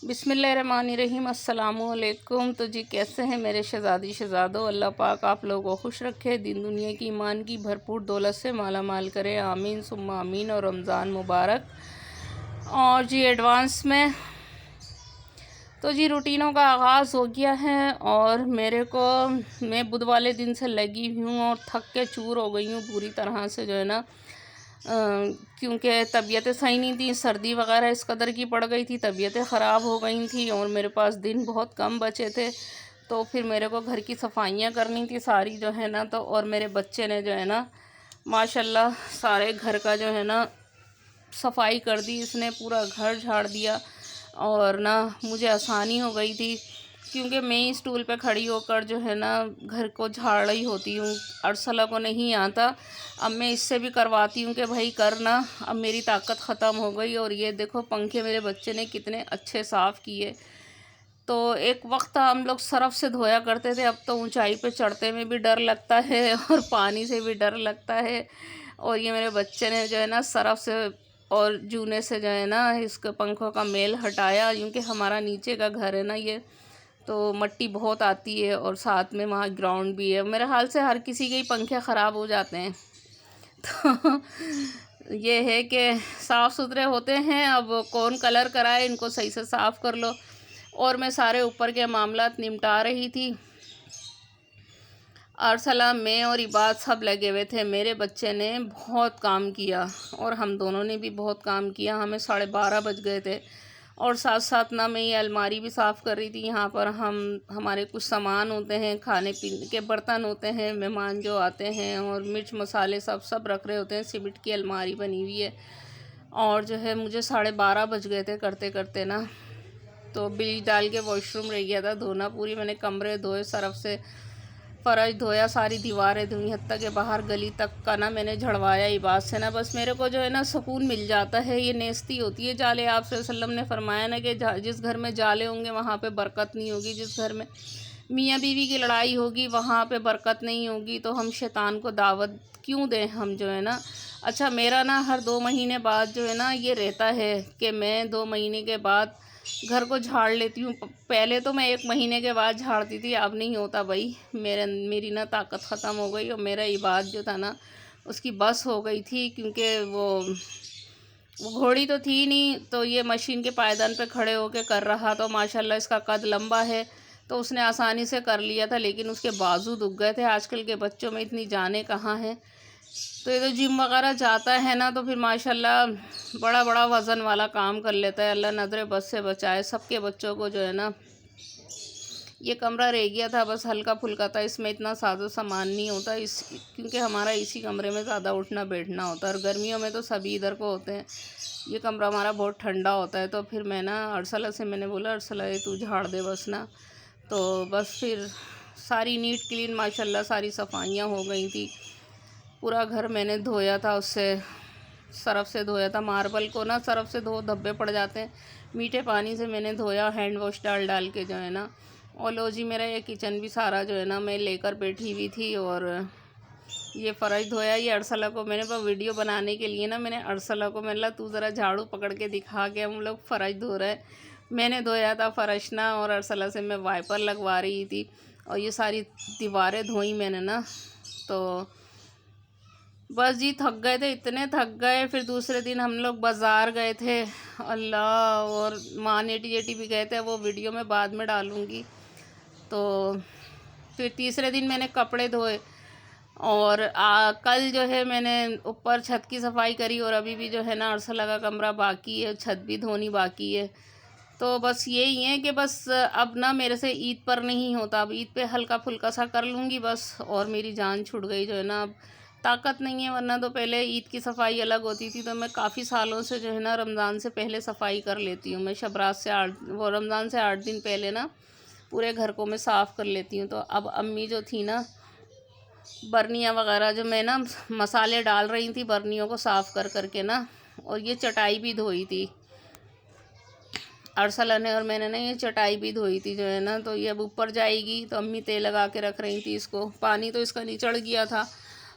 बिस्मिल्लाहिर्रहमानिर्रहीम। अस्सलामुअलैकुम। तो जी कैसे हैं मेरे शहज़ादी शहज़ादों। अल्लाह पाक आप लोगों को खुश रखे, दिन दुनिया की ईमान की भरपूर दौलत से माला माल करे, आमीन सुम्मा आमीन। और रमज़ान मुबारक। और जी एडवांस में तो जी रूटीनों का आगाज़ हो गया है और मैं बुध वाले दिन से लगी हुई हूँ और थक के चूर हो गई हूँ पूरी तरह से जो है ना, क्योंकि तबीयतें सही नहीं थी, सर्दी वगैरह इस कदर की पड़ गई थी, तबीयतें ख़राब हो गई थी और मेरे पास दिन बहुत कम बचे थे। तो फिर मेरे को घर की सफाइयाँ करनी थी सारी जो है ना। तो और मेरे बच्चे ने जो है ना माशाल्लाह सारे घर का जो है ना सफाई कर दी, इसने पूरा घर झाड़ दिया और ना मुझे आसानी हो गई थी, क्योंकि मैं ही स्टूल पे खड़ी होकर जो है ना घर को झाड़ रही होती हूँ। अरसला को नहीं आता, अब मैं इससे भी करवाती हूँ कि भाई करना, अब मेरी ताकत ख़त्म हो गई। और ये देखो पंखे मेरे बच्चे ने कितने अच्छे साफ़ किए। तो एक वक्त हम लोग सरफ़ से धोया करते थे, अब तो ऊंचाई पे चढ़ते में भी डर लगता है और पानी से भी डर लगता है। और ये मेरे बच्चे ने जो है ना सरफ़ से और जूने से जो है ना इसके पंखों का मेल हटाया, क्योंकि हमारा नीचे का घर है ना ये, तो मट्टी बहुत आती है और साथ में वहाँ ग्राउंड भी है। मेरे ख्याल से हर किसी के ही पंखे ख़राब हो जाते हैं। तो ये है कि साफ़ सुथरे होते हैं, अब कौन कलर कराए, इनको सही से साफ़ कर लो। और मैं सारे ऊपर के मामलात निपटा रही थी। अरसला, मैं और इबाद सब लगे हुए थे। मेरे बच्चे ने बहुत काम किया और हम दोनों ने भी बहुत काम किया। हमें 12:30 बज गए थे और साथ साथ ना मैं ये अलमारी भी साफ़ कर रही थी। यहाँ पर हमारे कुछ सामान होते हैं, खाने पीने के बर्तन होते हैं, मेहमान जो आते हैं, और मिर्च मसाले सब रख रहे होते हैं। सीमेंट की अलमारी बनी हुई है और जो है मुझे 12:30 बज गए थे करते करते ना। तो ब्लीच डाल के वॉशरूम रह गया था धोना, पूरी मैंने कमरे धोए, सरफ से फ़र्श धोया, सारी दीवारें धोई, हत्ता के बाहर गली तक का ना मैंने झड़वाया इबाद से ना। बस मेरे को जो है ना सुकून मिल जाता है, ये नेस्ती होती है जाले। आप वसल्लम ने फरमाया ना कि जिस घर में जाले होंगे वहाँ पे बरकत नहीं होगी, जिस घर में मियाँ बीवी की लड़ाई होगी वहाँ पे बरकत नहीं होगी। तो हम शैतान को दावत क्यों दें हम जो है ना। अच्छा, मेरा ना हर 2 महीने बाद जो है ना ये रहता है कि मैं 2 महीने के बाद घर को झाड़ लेती हूँ। पहले तो मैं 1 महीने के बाद झाड़ती थी, अब नहीं होता भाई। मेरी ना ताकत ख़त्म हो गई और मेरा इबाद जो था ना उसकी बस हो गई थी, क्योंकि वो घोड़ी तो थी नहीं, तो ये मशीन के पायदान पे खड़े होके कर रहा। तो माशाल्लाह इसका कद लंबा है तो उसने आसानी से कर लिया था, लेकिन उसके बाजू दुख गए थे। आजकल के बच्चों में इतनी जाने कहाँ हैं। तो ये तो जिम वगैरह जाता है ना, तो फिर माशाल्लाह बड़ा बड़ा वज़न वाला काम कर लेता है। अल्लाह नज़र बस से बचाए सबके बच्चों को जो है ना। ये कमरा रह गया था, बस हल्का फुल्का था, इसमें इतना साजो सामान नहीं होता क्योंकि हमारा इसी कमरे में ज़्यादा उठना बैठना होता है और गर्मियों में तो सभी इधर को होते हैं। ये कमरा हमारा बहुत ठंडा होता है। तो फिर मैं ना अरसला से मैंने बोला, अरसला ये तू झाड़ दे बस ना। तो बस फिर सारी नीट क्लीन माशाल्लाह सारी सफाइयाँ हो गई थी। पूरा घर मैंने धोया था, उससे सरफ़ से धोया था। मार्बल को ना सरफ़ से धो धब्बे पड़ जाते हैं, मीठे पानी से मैंने धोया, हैंड वॉश डाल डाल के जो है ना। और लो जी, मेरा ये किचन भी सारा जो है ना मैं लेकर बैठी हुई थी और ये फ़र्श धोया। ये अरसला को मैंने वीडियो बनाने के लिए ना मैंने अरसला को मैंने तू ज़रा झाड़ू पकड़ के दिखा के हम लोग फ़र्श धो रहे हैं। मैंने धोया था फ़र्श ना, और अरसला से मैं वाइपर लगवा रही थी और ये सारी दीवारें धोई मैंने ना। तो बस जी थक गए थे, इतने थक गए। फिर दूसरे दिन हम लोग बाज़ार गए थे अल्लाह, और माँ नेटी जेटी भी गए थे, वो वीडियो में बाद में डालूँगी। तो फिर तीसरे दिन मैंने कपड़े धोए और कल जो है मैंने ऊपर छत की सफाई करी और अभी भी जो है ना अरसला का कमरा बाकी है, छत भी धोनी बाकी है। तो बस यही है कि बस अब ना मेरे से ईद पर नहीं होता, अब ईद पे हल्का फुल्का सा कर लूँगी बस, और मेरी जान छूट गई जो है ना, अब ताकत नहीं है। वरना तो पहले ईद की सफाई अलग होती थी, तो मैं काफ़ी सालों से जो है ना रमज़ान से पहले सफाई कर लेती हूँ। मैं शबरात से रमज़ान से 8 दिन पहले ना पूरे घर को मैं साफ़ कर लेती हूँ। तो अब अम्मी जो थी ना, बर्नियाँ वगैरह जो मैं ना मसाले डाल रही थी बर्नियों को साफ़ कर करके ना, और ये चटाई भी धोई थी अरसला ने, और मैंने ना ये चटाई भी धोई थी जो है ना। तो ये अब ऊपर जाएगी, तो अम्मी तेल लगा के रख रही थी इसको। पानी तो इसका निचड़ गया था।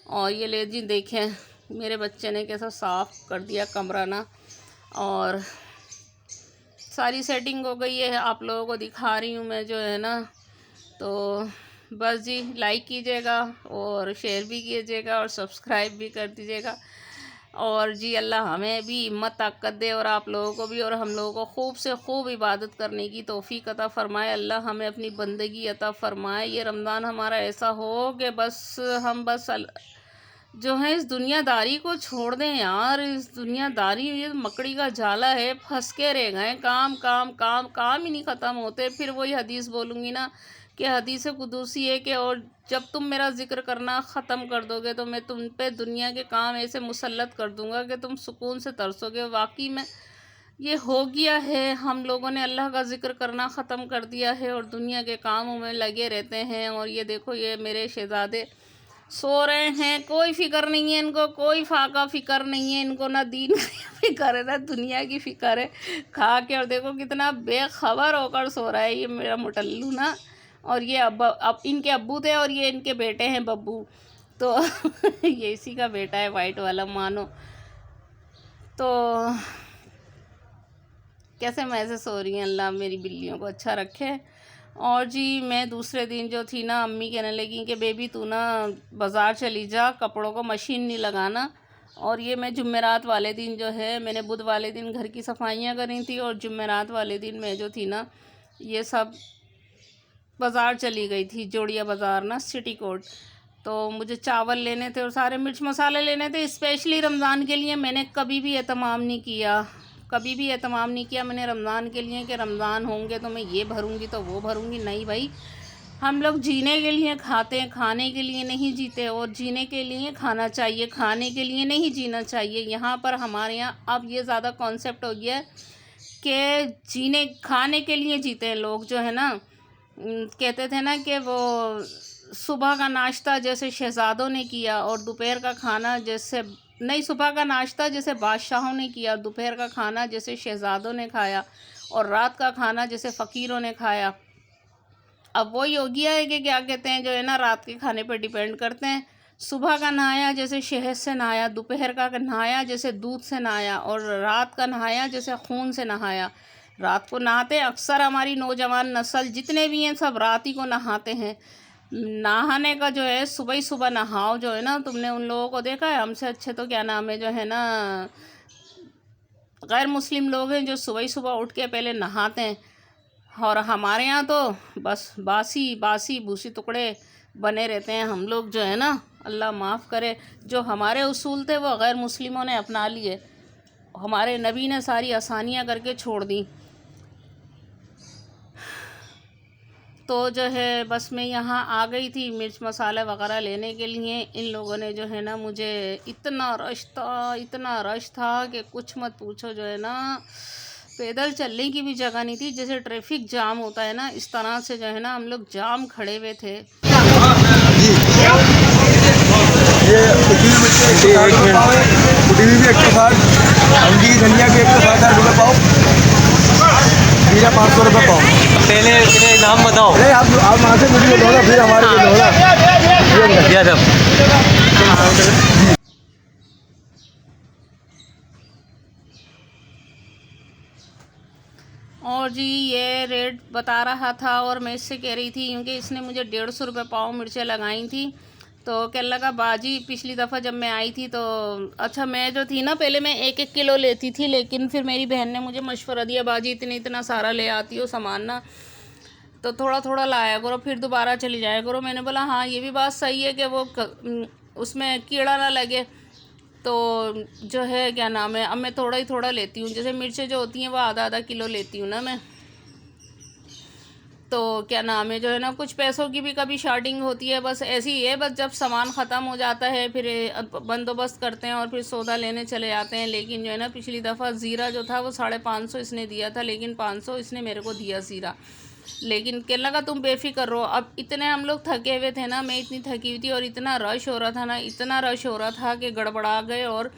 और ये ले जी देखें मेरे बच्चे ने कैसा साफ़ कर दिया कमरा ना, और सारी सेटिंग हो गई है, आप लोगों को दिखा रही हूँ मैं जो है ना। तो बस जी, लाइक कीजिएगा और शेयर भी कीजिएगा और सब्सक्राइब भी कर दीजिएगा। और जी अल्लाह हमें भी हिम्मत ताकत दे और आप लोगों को भी, और हम लोगों को खूब से खूब इबादत करने की तौफीक अता फ़रमाए। अल्लाह हमें अपनी बंदगी अता फ़रमाए। ये रमज़ान हमारा ऐसा हो कि बस हम बस जो है इस दुनियादारी को छोड़ दें यार। इस दुनियादारी, ये मकड़ी का जाला है, फंस के रह गए। काम काम काम काम ही नहीं ख़त्म होते। फिर वही हदीस बोलूँगी ना कि हदीस कुदूसी है कि और जब तुम मेरा ज़िक्र करना ख़त्म कर दोगे तो मैं तुम पे दुनिया के काम ऐसे मुसल्लत कर दूँगा कि तुम सुकून से तरसोगे। वाकई में ये हो गया है। हम लोगों ने अल्लाह का ज़िक्र करना ख़त्म कर दिया है और दुनिया के कामों में लगे रहते हैं। और ये देखो, ये मेरे शहज़ादे सो रहे हैं, कोई फ़िक्र नहीं है इनको, कोई फाका फ़िक्र नहीं है इनको, ना दीन की फ़िक्र है ना दुनिया की फ़िक्र है। खा के और देखो कितना बेखबर होकर सो रहा है ये मेरा मुटल्लू ना। और ये अब इनके अब्बू थे और ये इनके बेटे हैं बब्बू। तो ये इसी का बेटा है वाइट वाला मानो। तो कैसे मज़े सो रही हैं, अल्लाह मेरी बिल्लियों को अच्छा रखे। और जी मैं दूसरे दिन जो थी ना, अम्मी कहने लगी कि बेबी तू ना बाज़ार चली जा, कपड़ों को मशीन नहीं लगाना। और ये मैं जुमेरात वाले दिन जो है, मैंने बुध वाले दिन घर की सफाइयाँ करी थी और जुमेरात वाले दिन मैं जो थी ना ये सब बाज़ार चली गई थी, जोड़िया बाज़ार ना, सिटी कोर्ट। तो मुझे चावल लेने थे और सारे मिर्च मसाले लेने थे स्पेशली रमज़ान के लिए। मैंने कभी भी एहतमाम नहीं किया, कभी भी एहतमाम नहीं किया मैंने रमज़ान के लिए कि रमज़ान होंगे तो मैं ये भरूँगी तो वो भरूँगी। नहीं भाई, हम लोग जीने के लिए खाते हैं, खाने के लिए नहीं जीते। और जीने के लिए खाना चाहिए, खाने के लिए नहीं जीना चाहिए। यहाँ पर हमारे यहाँ अब ये ज़्यादा कॉन्सेप्ट हो गया है कि जीने खाने के लिए जीते हैं लोग जो है ना। कहते थे ना कि वो सुबह का नाश्ता जैसे शहज़ादों ने किया और दोपहर का खाना जैसे, नहीं, सुबह का नाश्ता जैसे बादशाहों ने किया, दोपहर का खाना जैसे शहज़ादों ने खाया और रात का खाना जैसे फ़कीरों ने खाया। अब वही हो गया है कि क्या कहते हैं जो है ना, रात के खाने पर डिपेंड करते हैं। सुबह का नहाया जैसे शहद से नहाया, दोपहर का नहाया जैसे दूध से नहाया और रात का नहाया जैसे खून से नहाया। रात को नहाते अक्सर हमारी नौजवान नस्ल जितने भी हैं सब रात ही को नहाते हैं। नहाने का जो है सुबह ही सुबह नहाओ जो है ना, तुमने उन लोगों को देखा है, हमसे अच्छे तो क्या नाम है जो है ना गैर मुस्लिम लोग हैं जो सुबह ही सुबह उठ के पहले नहाते हैं। और हमारे यहाँ तो बस बासी बासी भूसी टुकड़े बने रहते हैं। हम लोग जो है ना, अल्लाह माफ़ करे, जो हमारे उसूल थे वो गैर मुस्लिमों ने अपना लिए, हमारे नबी ने सारी आसानियाँ करके छोड़ दी। तो जो है बस मैं यहाँ आ गई थी मिर्च मसाला वगैरह लेने के लिए। इन लोगों ने जो है ना मुझे, इतना रश था कि कुछ मत पूछो। जो है ना पैदल चलने की भी जगह नहीं थी, जैसे ट्रैफिक जाम होता है ना, इस तरह से जो है ना हम लोग जाम खड़े हुए थे। ये धनिया के 160 पाव, जीरा 500 रुपये पाव। पहले मेरे नाम बताओ। अरे आप वहाँ से वीडियो लो ना, फिर हमारे को लो ना। यादव। और जी ये रेट बता रहा था और मैं इससे कह रही थी क्योंकि इसने मुझे 150 रुपये पाव मिर्चें लगाई थी। तो कहने लगा बाजी पिछली दफ़ा जब मैं आई थी तो अच्छा, मैं जो थी ना पहले मैं 1-1 किलो लेती थी, लेकिन फिर मेरी बहन ने मुझे मशवरा दिया बाजी इतना सारा ले आती हो सामान ना, तो थोड़ा थोड़ा लाया करो फिर दोबारा चली जाया करो। मैंने बोला हाँ ये भी बात सही है कि वो उसमें कीड़ा ना लगे। तो जो है क्या नाम है, अब मैं थोड़ा ही थोड़ा लेती हूँ। जैसे मिर्चें जो होती हैं वो आधा किलो लेती हूँ ना मैं। तो क्या नाम है जो है ना, कुछ पैसों की भी कभी शॉर्टिंग होती है, बस ऐसी ही है। बस जब सामान ख़त्म हो जाता है फिर बंदोबस्त करते हैं और फिर सौदा लेने चले जाते हैं। लेकिन जो है ना पिछली दफ़ा ज़ीरा जो था वो 550 इसने दिया था, लेकिन 500 इसने मेरे को दिया ज़ीरा। लेकिन कहने लगा तुम बेफिक्र रहो। अब इतने हम लोग थके हुए थे ना, मैं इतनी थकी हुई थी और इतना रश हो रहा था ना, इतना रश हो रहा था कि गड़बड़ा गए। और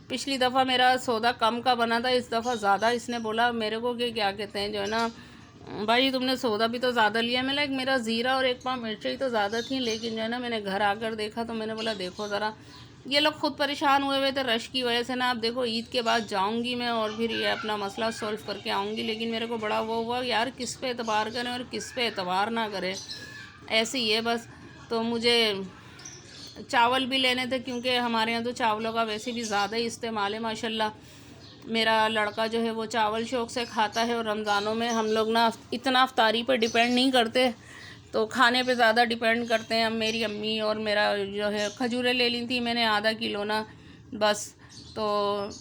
पिछली दफ़ा मेरा सौदा कम का बना था, इस दफ़ा ज़्यादा। इसने बोला मेरे को कि क्या कहते हैं जो है ना भाई तुमने सौदा भी तो ज़्यादा लिया। मैं मेरा ज़ीरा और 1 पाव मिर्ची तो ज़्यादा थी, लेकिन जो है ना मैंने घर आकर देखा तो मैंने बोला देखो ज़रा ये लोग खुद परेशान हुए थे रश की वजह से ना। अब देखो ईद के बाद जाऊंगी मैं और फिर ये अपना मसला सॉल्व करके आऊँगी, लेकिन मेरे को बड़ा वो हुआ यार किस पे एतबार करें और किस पे एतबार ना करें, ऐसे ही है बस। तो मुझे चावल भी लेने थे क्योंकि हमारे यहाँ तो चावलों का वैसे भी ज़्यादा ही इस्तेमाल है माशाल्लाह। मेरा लड़का जो है वो चावल शौक़ से खाता है और रमज़ानों में हम लोग ना इतना अफ्तारी पर डिपेंड नहीं करते, तो खाने पे ज़्यादा डिपेंड करते हैं। अब मेरी अम्मी और मेरा जो है खजूरें ले ली थी मैंने आधा किलो ना बस। तो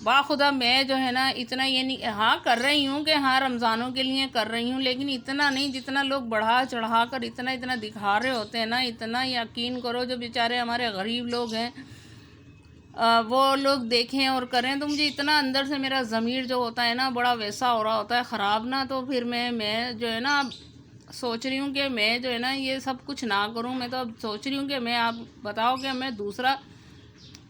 बाखुदा मैं जो है ना इतना ये नहीं, हाँ कर रही हूँ कि हाँ रमज़ानों के लिए कर रही हूँ, लेकिन इतना नहीं जितना लोग बढ़ा चढ़ा कर इतना दिखा रहे होते हैं ना। इतना यकीन करो जो बेचारे हमारे गरीब लोग हैं वो लोग देखें और करें तो मुझे इतना अंदर से मेरा ज़मीर जो होता है ना बड़ा वैसा हो रहा होता है ख़राब ना। तो फिर मैं जो है ना सोच रही हूँ कि मैं जो है ना ये सब कुछ ना करूँ। मैं तो अब सोच रही हूँ कि मैं, आप बताओ कि मैं दूसरा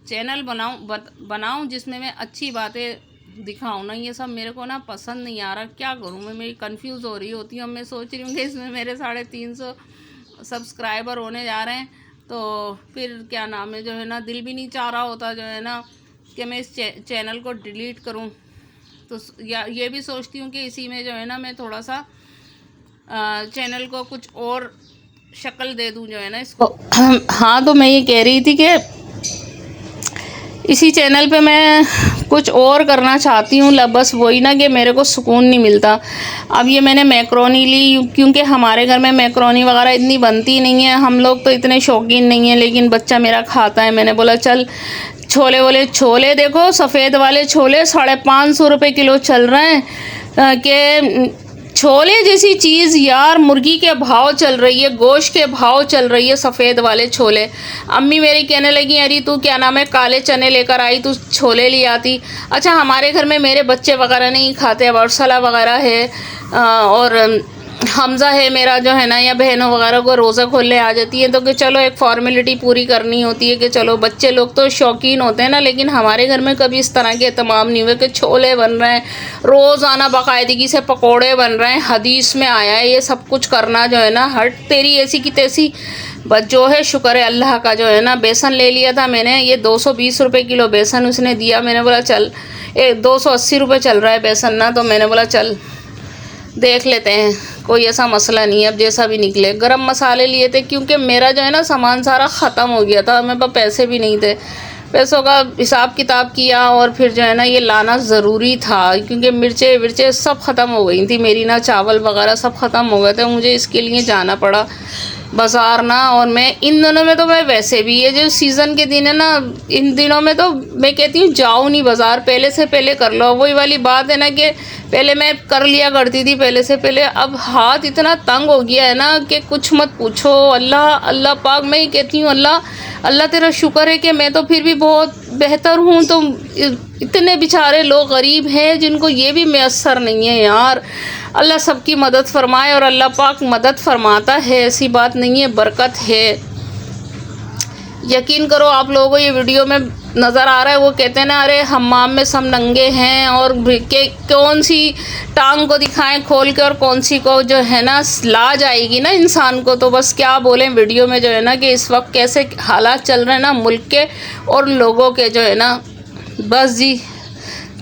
चैनल बनाऊँ जिसमें मैं अच्छी बातें दिखाऊँ ना। ये सब मेरे को ना पसंद नहीं आ रहा, क्या करूँ मैं कंफ्यूज हो रही होती हूँ। अब मैं सोच रही हूँ कि इसमें मेरे 350 सब्सक्राइबर होने जा रहे हैं, तो फिर क्या नाम है जो है ना दिल भी नहीं चाह रहा होता जो है ना कि मैं इस चैनल को डिलीट करूँ। तो या ये भी सोचती हूँ कि इसी में जो है ना मैं थोड़ा सा चैनल को कुछ और शक्ल दे दूँ जो है ना इसको। हाँ तो मैं ये कह रही थी कि इसी चैनल पे मैं कुछ और करना चाहती हूँ, बस वही ना कि मेरे को सुकून नहीं मिलता। अब ये मैंने मैक्रोनी ली क्योंकि हमारे घर में मैक्रोनी वगैरह इतनी बनती नहीं है, हम लोग तो इतने शौकीन नहीं हैं, लेकिन बच्चा मेरा खाता है। मैंने बोला चल छोले देखो सफ़ेद वाले छोले 550 रुपये किलो चल रहे हैं कि छोले जैसी चीज़ यार मुर्गी के भाव चल रही है, गोश्त के भाव चल रही है सफ़ेद वाले छोले। अम्मी मेरी कहने लगी अरे तू क्या नाम है काले चने लेकर आई, तू छोले ले आती। अच्छा हमारे घर में मेरे बच्चे वगैरह नहीं खाते, वर्सला वगैरह है और हमज़ा है मेरा जो है ना, या बहनों वगैरह को रोज़ा खोलने आ जाती है तो कि चलो एक फॉर्मेलिटी पूरी करनी होती है कि चलो बच्चे लोग तो शौकीन होते हैं ना। लेकिन हमारे घर में कभी इस तरह के एहतमाम नहीं हुए कि छोले बन रहे हैं, रोज़ाना बाकायदगी से पकोड़े बन रहे हैं। हदीस में आया है ये सब कुछ करना जो है ना, हट तेरी ऐसी की तैसी। बस जो है शुक्र है अल्लाह का जो है ना। बेसन ले लिया था मैंने, ये 220 रुपये किलो बेसन उसने दिया। मैंने बोला चल 280 रुपये चल रहा है बेसन ना, तो मैंने बोला चल देख लेते हैं, कोई ऐसा मसला नहीं है, अब जैसा भी निकले। गरम मसाले लिए थे क्योंकि मेरा जो है ना सामान सारा ख़त्म हो गया था, मेरे पास पैसे भी नहीं थे। पैसों का हिसाब किताब किया और फिर जो है ना ये लाना ज़रूरी था क्योंकि मिर्चें सब ख़त्म हो गई थी मेरी ना, चावल वगैरह सब ख़त्म हो गए थे, मुझे इसके लिए जाना पड़ा बाज़ार ना। और मैं इन दिनों में तो मैं वैसे भी ये जो सीज़न के दिन है ना, इन दिनों में तो मैं कहती हूँ जाओ नहीं बाज़ार, पहले से पहले कर लो। वही वाली बात है ना कि पहले मैं कर लिया करती थी पहले से पहले, अब हाथ इतना तंग हो गया है ना कि कुछ मत पूछो। अल्लाह पाक, मैं ही कहती हूँ अल्लाह तेरा शुक्र है कि मैं तो फिर भी बहुत बेहतर हूँ। तो इतने बेचारे लोग गरीब हैं जिनको ये भी मैसर नहीं है यार। अल्लाह सबकी मदद फरमाए और अल्लाह पाक मदद फरमाता है, ऐसी बात नहीं है, बरकत है। यकीन करो आप लोगों को ये वीडियो में नज़र आ रहा है, वो कहते हैं ना अरे हम्माम में सब नंगे हैं और के कौन सी टांग को दिखाएं खोल के और कौन सी को जो है ना लाज आएगी ना इंसान को। तो बस क्या बोलें वीडियो में जो है ना कि इस वक्त कैसे हालात चल रहे हैं ना मुल्क के और लोगों के जो है ना, बस जी।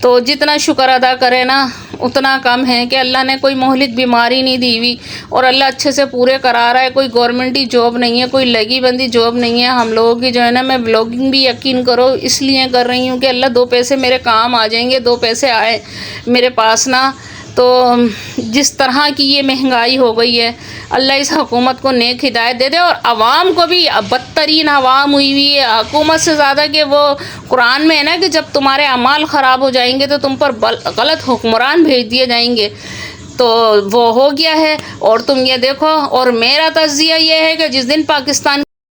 तो जितना शुक्र अदा करें ना उतना कम है कि अल्लाह ने कोई मोहलिक बीमारी नहीं दी हुई और अल्लाह अच्छे से पूरे करा रहा है। कोई गवर्नमेंटी जॉब नहीं है, कोई लगी बंदी जॉब नहीं है हम लोगों की जो है ना। मैं ब्लॉगिंग भी यकीन करो इसलिए कर रही हूँ कि अल्लाह 2 पैसे मेरे काम आ जाएंगे, 2 पैसे आए मेरे पास ना। तो जिस तरह की ये महंगाई हो गई है, अल्लाह इस हुकूमत को नेक हिदायत दे दे और आवाम को भी। बदतरीन आवाम हुई हुई है हुकूमत से ज़्यादा, कि वो कुरान में है ना कि जब तुम्हारे अमाल ख़राब हो जाएंगे तो तुम पर गलत हुक्मरान भेज दिए जाएंगे। तो वो हो गया है और तुम ये देखो। और मेरा तज़िया ये है कि जिस दिन पाकिस्तान